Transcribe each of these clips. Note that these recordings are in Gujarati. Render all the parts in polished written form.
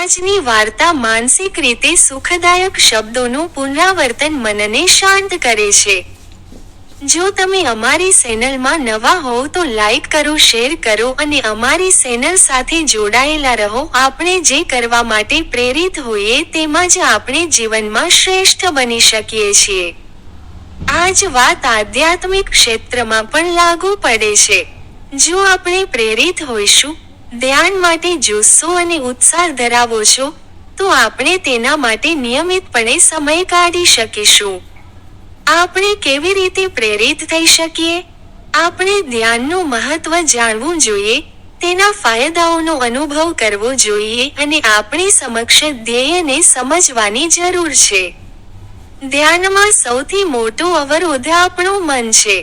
આજની વાર્તા માનસિક રીતે સુખદાયક શબ્દોનું પુનરાવર્તન મનને શાંત કરે છે. જો તમે અમારી ચેનલમાં નવા હોવ તો લાઈક કરો, શેર કરો અને અમારી ચેનલ સાથે જોડાયેલા રહો. આપણે જે કરવા માટે પ્રેરિત હોઈએ તેમાં જ આપણે જીવનમાં શ્રેષ્ઠ બની શકીએ છીએ. આ જ વાત આધ્યાત્મિક ક્ષેત્રમાં પણ લાગુ પડે છે. જો આપણે પ્રેરિત હોઈશું, ધ્યાન માટે જુસ્સો અને ઉત્સાહ ધરાવો છો, તો આપણે તેના માટે નિયમિતપણે સમય કાઢી શકીશું. આપણે કેવી રીતે પ્રેરિત થઈ શકીએ? આપણે ધ્યાનનું મહત્વ જાણવું જોઈએ, તેના ફાયદાઓનો અનુભવ કરવો જોઈએ અને આપણી સમક્ષ ધ્યેયને સમજવાની જરૂર છે. ધ્યાનમાં સૌથી મોટો અવરોધ આપણું મન છે.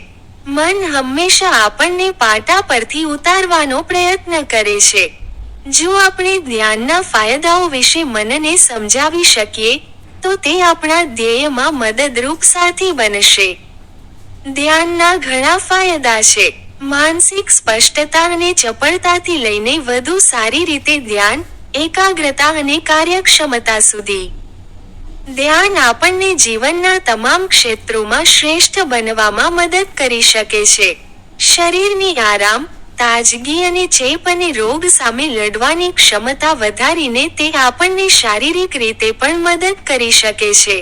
મન હંમેશા આપણને પાટા પરથી ઉતારવાનો પ્રયત્ન કરે છે. જો આપણે ધ્યાનના ફાયદાઓ વિશે મનને સમજાવી શકીએ, તો તે આપણા ધ્યેયમાં મદદરૂપ સાથી બનશે. ધ્યાનના ઘણા ફાયદા છે. માનસિક સ્પષ્ટતા અને ચપળતાથી લઈને વધુ સારી રીતે ધ્યાન, એકાગ્રતા અને કાર્યક્ષમતા સુધી. ધ્યાન આપણને જીવનના તમામ ક્ષેત્રોમાં શ્રેષ્ઠ બનવામાં મદદ કરી શકે છે. શરીરની આરામ, તાજગી અને ચેપ અને રોગ સામે લડવાની ક્ષમતા વધારીને તે આપણને શારીરિક રીતે પણ મદદ કરી શકે છે.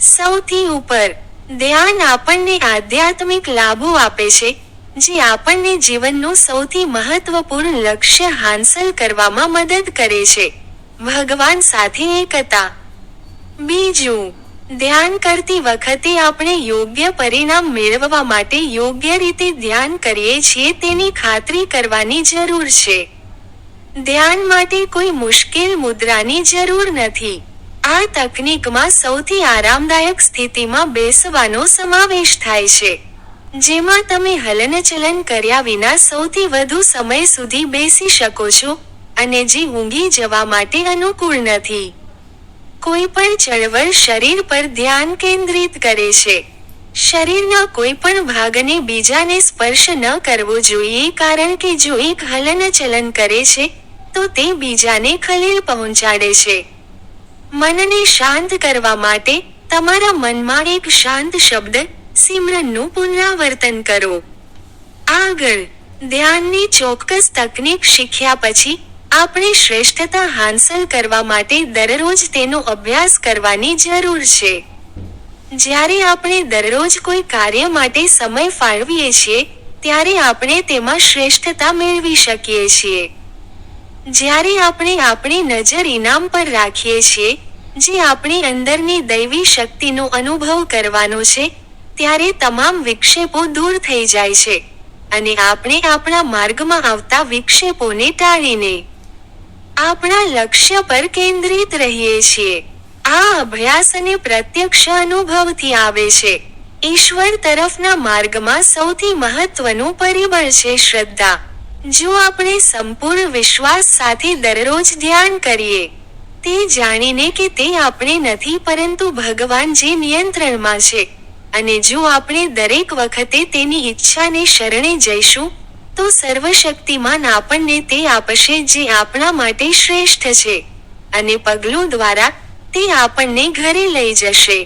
સૌથી ઉપર, ધ્યાન આપણને આધ્યાત્મિક લાભો આપે છે, જે આપણને જીવનનું સૌથી મહત્વપૂર્ણ લક્ષ્ય હાંસલ કરવામાં મદદ કરે છે, ભગવાન સાથે એકતા. બીજું, ધ્યાન કરતી વખતે આપણે યોગ્ય પરિણામ મેળવવા માટે યોગ્ય રીતે ધ્યાન કરીએ છીએ તેની ખાતરી કરવાની જરૂર છે. ધ્યાન માટે કોઈ મુશ્કેલ મુદ્રાની જરૂર નથી. આ તકનીકમાં સૌથી આરામદાયક સ્થિતિમાં બેસવાનો સમાવેશ થાય છે, જેમાં તમે હલનચલન કર્યા વિના સૌથી વધુ સમય સુધી બેસી શકો છો, અને જે ઊંઘી જવા માટે અનુકૂળ નથી. કોઈ પણ ચળવળ શરીર પર ધ્યાન કેન્દ્રિત કરે છે. શરીરના કોઈ પણ ભાગને બીજાને સ્પર્શ ન કરવો જોઈએ, કારણ કે જો એક હલનચલન કરે છે, તો તે બીજાને ખલેલ પહોંચાડે છે. મનને શાંત કરવા માટે, તમારા મનમાં એક શાંત શબ્દ, સિમરનનું પુનરાવર્તન કરો. આગળ, ધ્યાનની ચોક્કસ તકનીક શીખ્યા પછી, આપણે શ્રેષ્ઠતા હાંસલ કરવા માટે દરરોજ તેનો અભ્યાસ કરવાની જરૂર છે. જ્યારે આપણે દરરોજ કોઈ કાર્ય માટે સમય ફાળવીએ છીએ, ત્યારે આપણે તેમાં શ્રેષ્ઠતા મેળવી શકીએ છીએ. જ્યારે આપણે આપણી નજર ઇનામ પર રાખીએ છીએ, જે આપણી અંદરની દૈવી શક્તિનો અનુભવ કરવાનો છે, ત્યારે તમામ વિક્ષેપો દૂર થઈ જાય છે, અને આપણે આપણા માર્ગમાં આવતા વિક્ષેપોને ટાળીને આપણા લક્ષ્ય પર કેન્દ્રિત રહીએ છીએ. આ અભ્યાસ અને પ્રત્યક્ષ અનુભવથી આવે છે. ઈશ્વર તરફના માર્ગમાં સૌથી મહત્વનું પરિબળ છે શ્રદ્ધા. જો આપણે સંપૂર્ણ વિશ્વાસ સાથે દરરોજ ધ્યાન કરીએ, તે જાણીને કે તે આપણે નથી પરંતુ ભગવાન જે નિયંત્રણમાં છે, અને જો આપણે દરેક વખતે તેની ઈચ્છાને શરણે જઈશું, તો સર્વશક્તિમાન આપણને તે આપશે જે આપણા માટે શ્રેષ્ઠ છે, અને પગલું દ્વારા, તે આપણને ઘરે લઈ જશે.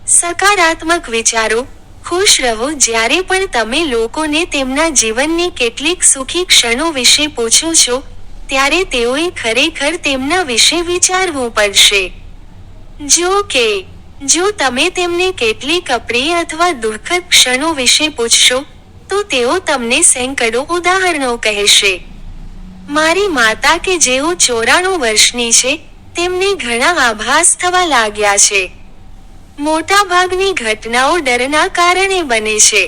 સકારાત્મક વિચારો. ખુશ રહો. જ્યારે પણ તમે લોકોને તેમના જીવનની કેટલીક સુખી ક્ષણો વિશે પૂછો છો, ત્યારે તેઓએ ખરેખર તેમના વિશે વિચારવું પડશે. જો કે, જો તમે તેમને કેટલીક અપ્રિય અથવા દુઃખદ ક્ષણો વિશે પૂછશો, તો તેઓ તમને સેંકડો ઉદાહરણો કહેશે. મારી માતા કે જેઓ 94 વર્ષની છે, તેમને ઘણા આભાસ થવા લાગ્યા છે. મોટાભાગની ઘટનાઓ ડરના કારણે બને છે.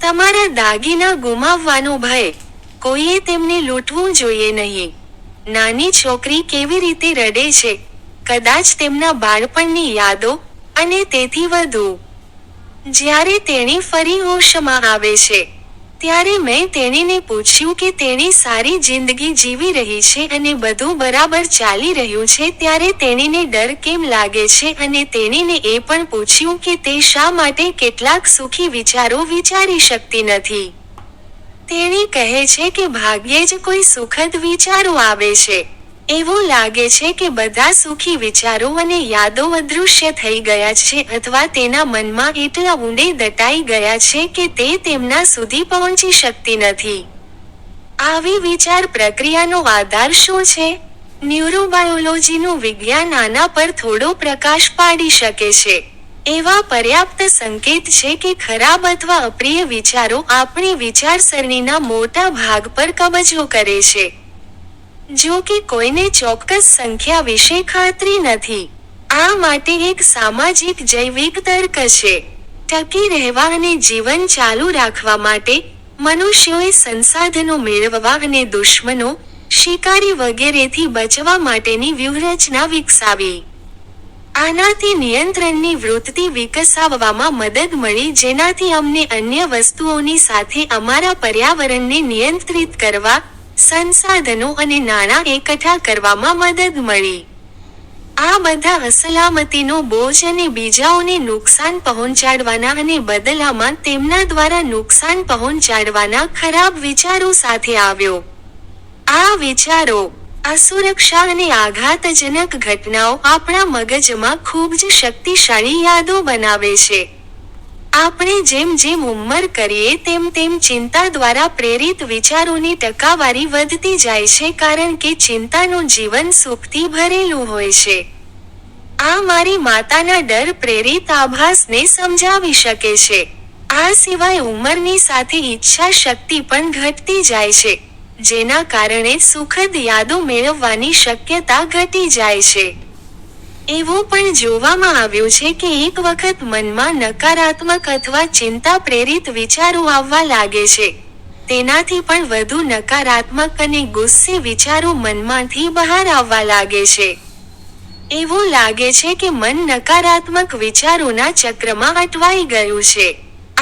તમારા દાગીના ગુમાવવાનો ભય. કોઈએ તેમને લૂંટવું જોઈએ નહીં. નાની છોકરી કેવી રીતે રડે છે, કદાચ તેમના બાળપણની યાદો, અને તેથી વધુ. જ્યારે તેણી ફરી હોશમાં આવે છે, ત્યારે મેં તેણીને પૂછ્યું કે તેણી સારી જિંદગી જીવી રહી છે અને બધું બરાબર ચાલી રહ્યું છે, ત્યારે તેણીને ડર કેમ લાગે છે, અને તેણીને એ પણ પૂછ્યું કે તે શા માટે કેટલાક સુખી વિચારો વિચારી શકતી નથી. તેણી કહે છે કે ભાગ્યે જ કોઈ સુખદ વિચારો આવે છે. એવું લાગે છે કે બધા સુખી વિચારો અને યાદો અદૃશ્ય થઈ ગયા છે અથવા તેના મનમાં એટલા ઊંડે દટાઈ ગયા છે કે તે તેમના સુધી પહોંચી શકતી નથી. આવી વિચાર પ્રક્રિયાનો આધાર શું છે? ન્યુરોબાયોલોજીનું વિજ્ઞાન આના પર થોડો પ્રકાશ પાડી શકે છે. એવા પર્યાપ્ત સંકેત છે કે ખરાબ અથવા અપ્રિય વિચારો આપણી વિચારસરણીના મોટા ભાગ પર કબજો કરે છે. જો કે કોઈને ચોક્કસ સંખ્યા વિશે ખાતરી નથી. આ માટે એક સામાજિક જૈવિક તર્ક છે. ટકી રહેવા અને જીવન ચાલુ રાખવા માટે, મનુષ્યોએ સંસાધનો મેળવવા અને દુશ્મનો, શિકારી વગેરેથી બચવા માટેની વ્યૂહરચના વિકસાવી. આનાથી નિયંત્રણની વૃત્તિ વિકસાવવામાં મદદ મળી જેનાથી અમને અન્ય વસ્તુઓની સાથે અમારા પર્યાવરણને નિયંત્રિત કરવા, સંસાધનો અને નાણાં એકઠા કરવામાં મદદ મળી. આ બધા અસલામતીનો બોજ અને બીજાઓને નુકસાન પહોંચાડવાના અને બદલામાં તેમના દ્વારા નુકસાન પહોંચાડવાના ખરાબ વિચારો સાથે આવ્યો. આ વિચારો, અસુરક્ષા અને આઘાતજનક ઘટનાઓ આપણા મગજમાં ખૂબ જ શક્તિશાળી યાદો બનાવે છે. આપણે જેમ જેમ ઉંમર કરીએ તેમ તેમ ચિંતા દ્વારા પ્રેરિત વિચારોની ટકાવારી વધતી જાય છે કારણ કે ચિંતાનું જીવન સુખથી ભરેલું હોય છે. આ મારી માતાના ડર પ્રેરિત આભાસને સમજાવી શકે છે. આ સિવાય ઉંમરની સાથે ઈચ્છા શક્તિ પણ ઘટતી જાય છે, જેના કારણે સુખદ યાદો મેળવવાની શક્યતા ઘટી જાય છે. એવું પણ જોવામાં આવ્યું છે કે એક વખત મનમાં નકારાત્મક અથવા ચિંતા પ્રેરિત વિચારો આવવા લાગે છે, તેનાથી પણ વધુ નકારાત્મક અને ગુસ્સે વિચારો મનમાંથી બહાર આવવા લાગે છે. એવું લાગે છે કે મન નકારાત્મક વિચારોના ચક્રમાં અટવાઈ ગયું છે.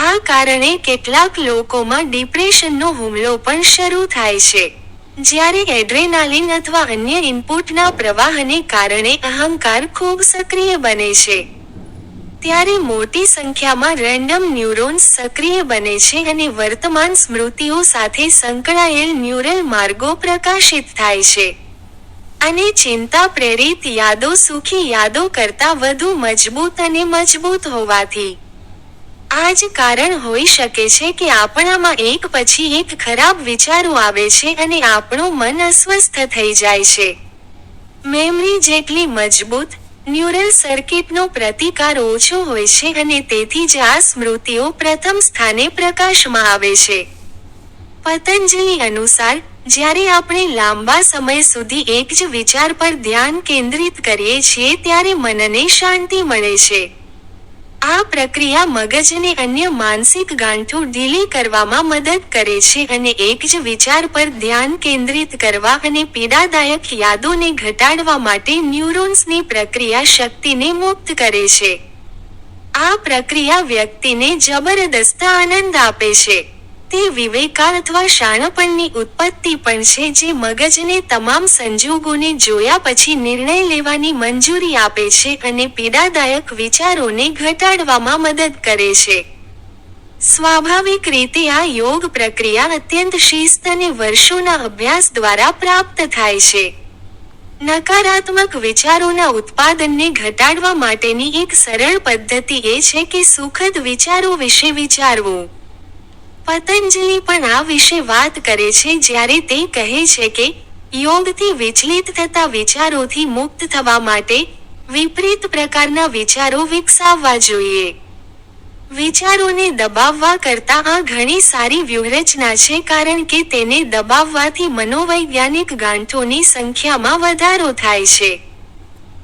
આ કારણે કેટલાક લોકોમાં ડિપ્રેશનનો હુમલો પણ શરૂ થાય છે. જ્યારે એડ્રેનાલિન અથવા અન્ય ઇનપુટના પ્રવાહને કારણે અહંકાર ખૂબ સક્રિય બને છે, ત્યારે મોટી સંખ્યામાં રેન્ડમ ન્યુરોન્સ સક્રિય બને છે અને વર્તમાન સ્મૃતિઓ સાથે સંકળાયેલ ન્યુરલ માર્ગો પ્રકાશિત થાય છે. અને ચિંતા પ્રેરિત યાદો સુખી યાદો કરતાં વધુ મજબૂત અને મજબૂત હોવાથી આ જ કારણ હોઈ શકે છે કે આપણામાં એક પછી એક ખરાબ વિચારો આવે છે અને આપણું મન અસ્વસ્થ થઈ જાય છે. મેમરી જેટલી મજબૂત, ન્યુરલ સર્કિટનો પ્રતિકાર ઓછો હોય છે અને તેથી જ આ સ્મૃતિઓ પ્રથમ સ્થાને પ્રકાશમાં આવે છે. પતંજલિ અનુસાર, જ્યારે આપણે લાંબા સમય સુધી એક જ વિચાર પર ધ્યાન કેન્દ્રિત કરીએ છીએ ત્યારે મનને શાંતિ મળે છે. આ પ્રક્રિયા મગજને અન્ય માનસિક ગાંઠો ઢીલી કરવામાં મદદ કરે છે અને એક જ વિચાર પર ધ્યાન કેન્દ્રિત કરવા અને પીડાદાયક યાદોને ઘટાડવા માટે ન્યુરોન્સની પ્રક્રિયા શક્તિને મુક્ત કરે છે. આ પ્રક્રિયા વ્યક્તિને જબરદસ્ત આનંદ આપે છે. તે વિવેકા અથવા શાણપણની ઉત્પત્તિ પણ છે જે મગજને તમામ સંજોગોને જોયા પછી નિર્ણય લેવાની મંજૂરી આપે છે અને પીડાદાયક વિચારોને ઘટાડવામાં મદદ કરે છે. સ્વાભાવિક રીતે આ યોગ પ્રક્રિયા અત્યંત શિસ્ત અને વર્ષોના અભ્યાસ દ્વારા પ્રાપ્ત થાય છે. નકારાત્મક વિચારોના ઉત્પાદનને ઘટાડવા માટેની એક સરળ પદ્ધતિ એ છે કે સુખદ વિચારો વિશે વિચારવું. પતંજલિ પણ આ વિશે વાત કરે છે જ્યારે તે કહે છે કે, યોગથી વિચલિત થતા વિચારોથી મુક્ત થવા માટે, વિપરીત પ્રકારના વિચારો વિકસાવવા જોઈએ. વિચારોને દબાવવા કરતાં આ ઘણી સારી વ્યૂહરચના છે કારણ કે તેને દબાવવાથી મનોવૈજ્ઞાનિક ગાંઠોની સંખ્યામાં વધારો થાય છે.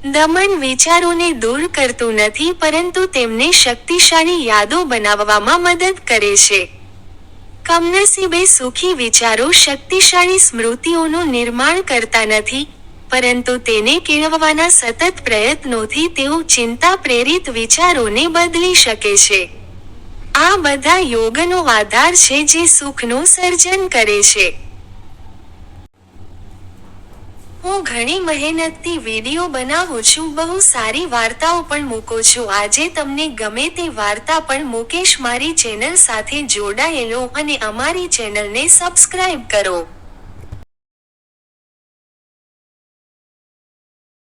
દમન વિચારોને દૂર કરતું નથી પરંતુ તેમને શક્તિશાળી યાદો બનાવવામાં મદદ કરે છે. કમનસીબે સુખી વિચારો શક્તિશાળી સ્મૃતિઓનું નિર્માણ કરતા નથી, પરંતુ તેને કેળવવાના સતત પ્રયત્નોથી તેઓ ચિંતા પ્રેરિત વિચારોને બદલી શકે છે. આ બધા યોગનો આધાર છે જે સુખનું સર્જન કરે છે. હું ઘણી મહેનતથી વિડીયો બનાવું છું, બહુ સારી વાર્તાઓ પણ મૂકું છું. આજે તમને ગમે તે વાર્તા પણ મુકેશ મારી ચેનલ સાથે જોડાયેલો અને અમારી ચેનલને સબસ્ક્રાઇબ કરો.